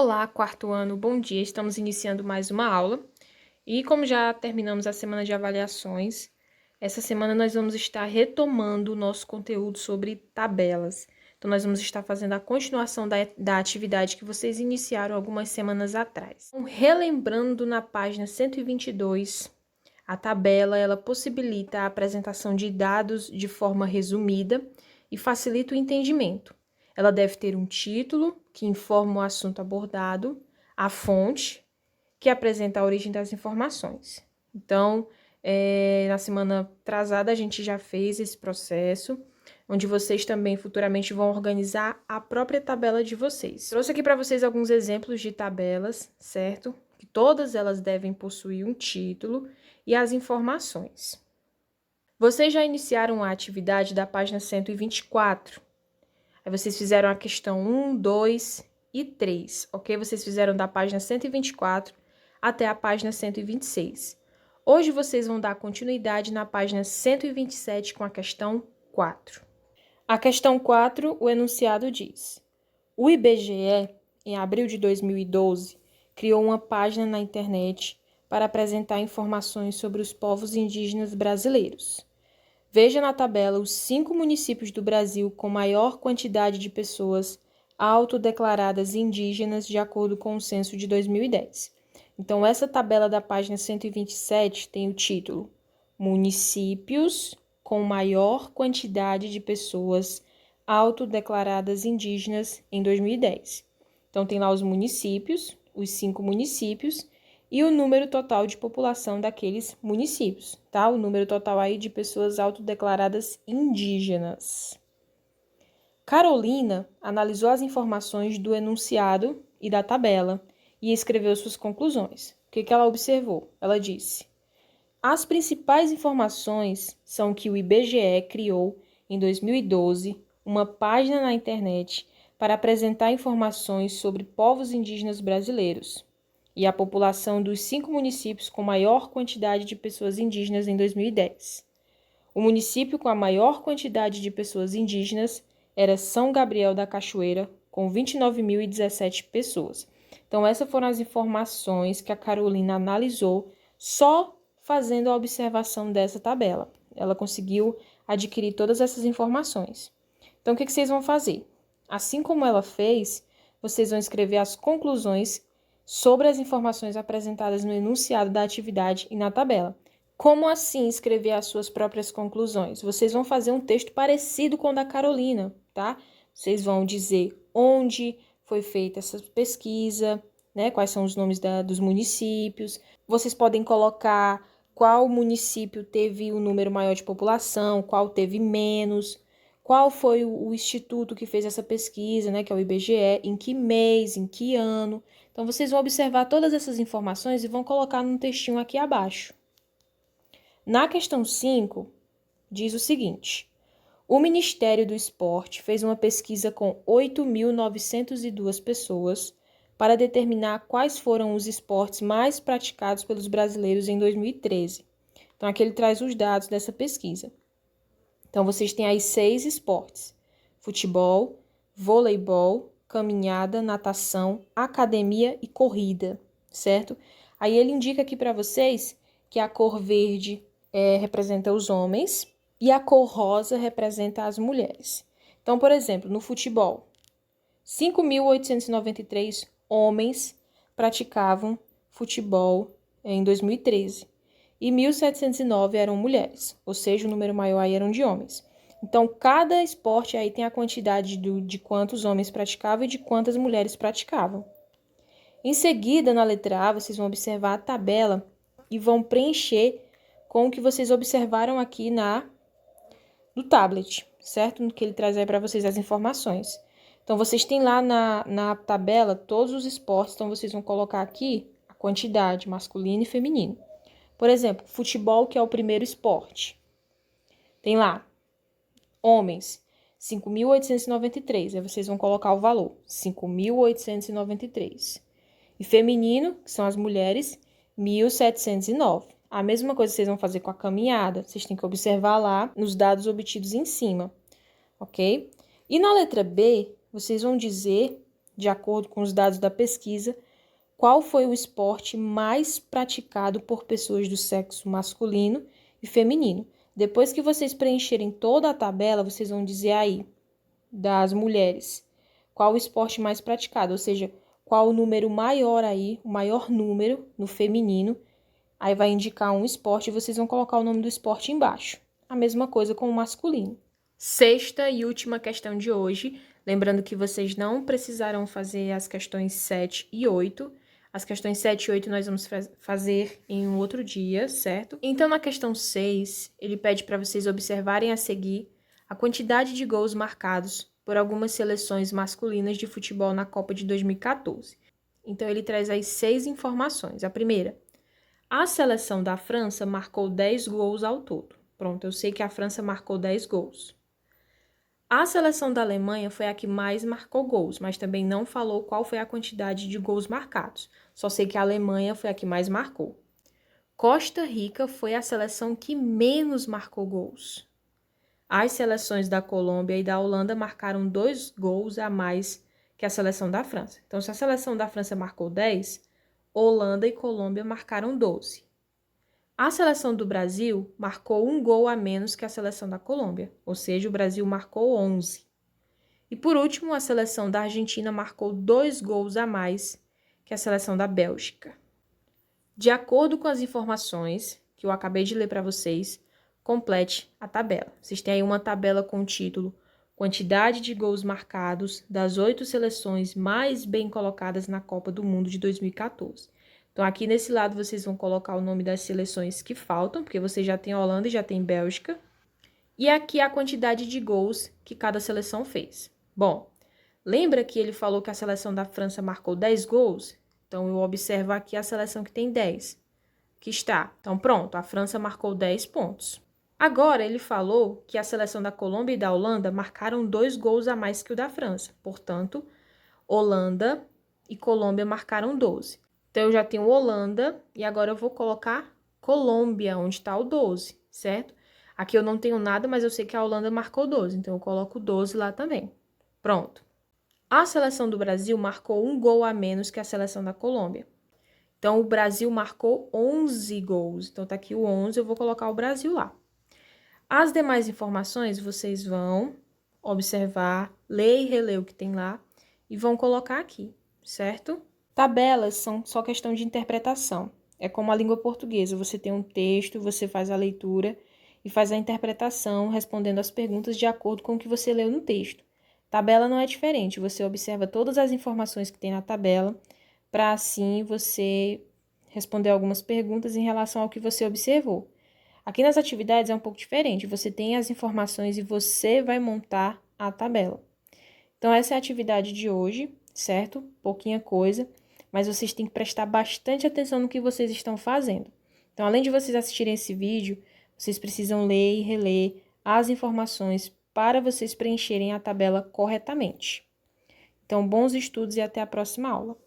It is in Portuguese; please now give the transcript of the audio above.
Olá, quarto ano, bom dia. Estamos iniciando mais uma aula. E como já terminamos a semana de avaliações, essa semana nós vamos estar retomando o nosso conteúdo sobre tabelas. Então, nós vamos estar fazendo a continuação da atividade que vocês iniciaram algumas semanas atrás. Então, relembrando na página 122, a tabela ela possibilita a apresentação de dados de forma resumida e facilita o entendimento. Ela deve ter um título, que informa o assunto abordado, a fonte, que apresenta a origem das informações. Então, na semana atrasada, a gente já fez esse processo, onde vocês também futuramente vão organizar a própria tabela de vocês. Trouxe aqui para vocês alguns exemplos de tabelas, certo? Que todas elas devem possuir um título e as informações. Vocês já iniciaram a atividade da página 124. Aí vocês fizeram a questão 1, 2 e 3, ok? Vocês fizeram da página 124 até a página 126. Hoje vocês vão dar continuidade na página 127 com a questão 4. A questão 4, o enunciado diz: o IBGE, em abril de 2012, criou uma página na internet para apresentar informações sobre os povos indígenas brasileiros. Veja na tabela os 5 municípios do Brasil com maior quantidade de pessoas autodeclaradas indígenas de acordo com o censo de 2010. Então, essa tabela da página 127 tem o título Municípios com maior quantidade de pessoas autodeclaradas indígenas em 2010. Então, tem lá os municípios, os 5 municípios, e o número total de população daqueles municípios, tá? O número total aí de pessoas autodeclaradas indígenas. Carolina analisou as informações do enunciado e da tabela e escreveu suas conclusões. O que ela observou? Ela disse: as principais informações são que o IBGE criou, em 2012, uma página na internet para apresentar informações sobre povos indígenas brasileiros e a população dos 5 municípios com maior quantidade de pessoas indígenas em 2010. O município com a maior quantidade de pessoas indígenas era São Gabriel da Cachoeira, com 29.017 pessoas. Então, essas foram as informações que a Carolina analisou só fazendo a observação dessa tabela. Ela conseguiu adquirir todas essas informações. Então, o que vocês vão fazer? Assim como ela fez, vocês vão escrever as conclusões sobre as informações apresentadas no enunciado da atividade e na tabela. Como assim escrever as suas próprias conclusões? Vocês vão fazer um texto parecido com o da Carolina, tá? Vocês vão dizer onde foi feita essa pesquisa, né? Quais são os nomes dos municípios. Vocês podem colocar qual município teve o número maior de população, qual teve menos, qual foi o instituto que fez essa pesquisa, né? Que é o IBGE, em que mês, em que ano. Então, vocês vão observar todas essas informações e vão colocar num textinho aqui abaixo. Na questão 5, diz o seguinte: o Ministério do Esporte fez uma pesquisa com 8.902 pessoas para determinar quais foram os esportes mais praticados pelos brasileiros em 2013. Então, aqui ele traz os dados dessa pesquisa. Então, vocês têm aí 6 esportes: futebol, voleibol, caminhada, natação, academia e corrida, certo? Aí ele indica aqui para vocês que a cor verde representa os homens e a cor rosa representa as mulheres. Então, por exemplo, no futebol, 5.893 homens praticavam futebol em 2013 e 1.709 eram mulheres, ou seja, o número maior aí eram de homens. Então, cada esporte aí tem a quantidade de quantos homens praticavam e de quantas mulheres praticavam. Em seguida, na letra A, vocês vão observar a tabela e vão preencher com o que vocês observaram aqui no tablet, certo? Que ele traz aí para vocês as informações. Então, vocês têm lá na tabela todos os esportes, então vocês vão colocar aqui a quantidade masculino e feminino. Por exemplo, futebol, que é o primeiro esporte. Tem lá homens, 5.893. Aí vocês vão colocar o valor, 5.893. E feminino, que são as mulheres, 1.709. A mesma coisa vocês vão fazer com a caminhada. Vocês têm que observar lá nos dados obtidos em cima, ok? E na letra B, vocês vão dizer de acordo com os dados da pesquisa, qual foi o esporte mais praticado por pessoas do sexo masculino e feminino. Depois que vocês preencherem toda a tabela, vocês vão dizer aí, das mulheres, qual o esporte mais praticado, ou seja, qual o número maior aí, o maior número no feminino, aí vai indicar um esporte e vocês vão colocar o nome do esporte embaixo. A mesma coisa com o masculino. Sexta e última questão de hoje, lembrando que vocês não precisarão fazer as questões 7 e 8. As questões 7 e 8 nós vamos fazer em um outro dia, certo? Então, na questão 6, ele pede para vocês observarem a seguir a quantidade de gols marcados por algumas seleções masculinas de futebol na Copa de 2014. Então, ele traz aí 6 informações. A primeira, a seleção da França marcou 10 gols ao todo. Pronto, eu sei que a França marcou 10 gols. A seleção da Alemanha foi a que mais marcou gols, mas também não falou qual foi a quantidade de gols marcados. Só sei que a Alemanha foi a que mais marcou. Costa Rica foi a seleção que menos marcou gols. As seleções da Colômbia e da Holanda marcaram 2 gols a mais que a seleção da França. Então, se a seleção da França marcou 10, Holanda e Colômbia marcaram 12. A seleção do Brasil marcou 1 gol a menos que a seleção da Colômbia, ou seja, o Brasil marcou 11. E por último, a seleção da Argentina marcou 2 gols a mais que a seleção da Bélgica. De acordo com as informações que eu acabei de ler para vocês, complete a tabela. Vocês têm aí uma tabela com o título Quantidade de gols marcados das 8 seleções mais bem colocadas na Copa do Mundo de 2014. Então, aqui nesse lado, vocês vão colocar o nome das seleções que faltam, porque você já tem Holanda e já tem Bélgica. E aqui a quantidade de gols que cada seleção fez. Bom, lembra que ele falou que a seleção da França marcou 10 gols? Então, eu observo aqui a seleção que tem 10, que está. Então, pronto, a França marcou 10 pontos. Agora, ele falou que a seleção da Colômbia e da Holanda marcaram 2 gols a mais que o da França. Portanto, Holanda e Colômbia marcaram 12. Então, eu já tenho Holanda e agora eu vou colocar Colômbia, onde está o 12, certo? Aqui eu não tenho nada, mas eu sei que a Holanda marcou 12, então eu coloco 12 lá também. Pronto. A seleção do Brasil marcou 1 gol a menos que a seleção da Colômbia. Então, o Brasil marcou 11 gols. Então, tá aqui o 11, eu vou colocar o Brasil lá. As demais informações vocês vão observar, ler e reler o que tem lá e vão colocar aqui, certo? Tabelas são só questão de interpretação. É como a língua portuguesa, você tem um texto, você faz a leitura e faz a interpretação, respondendo as perguntas de acordo com o que você leu no texto. Tabela não é diferente, você observa todas as informações que tem na tabela, para assim você responder algumas perguntas em relação ao que você observou. Aqui nas atividades é um pouco diferente, você tem as informações e você vai montar a tabela. Então, essa é a atividade de hoje, certo? Pouquinha coisa, mas vocês têm que prestar bastante atenção no que vocês estão fazendo. Então, além de vocês assistirem esse vídeo, vocês precisam ler e reler as informações para vocês preencherem a tabela corretamente. Então, bons estudos e até a próxima aula.